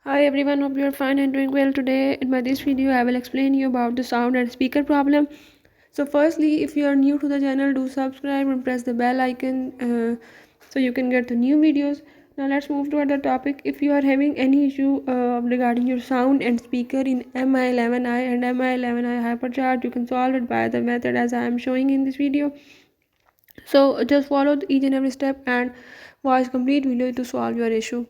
Hi everyone, hope you are fine and doing well. Today in this video I will explain you about the sound and speaker problem. So firstly, if you are new to the channel, do subscribe and press the bell icon so you can get the new videos. Now let's move to other topic. If you are having any issue regarding your sound and speaker in MI11i and MI11i hypercharge, you can solve it by the method as I am showing in this video. So just follow each and every step and watch complete video to solve your issue.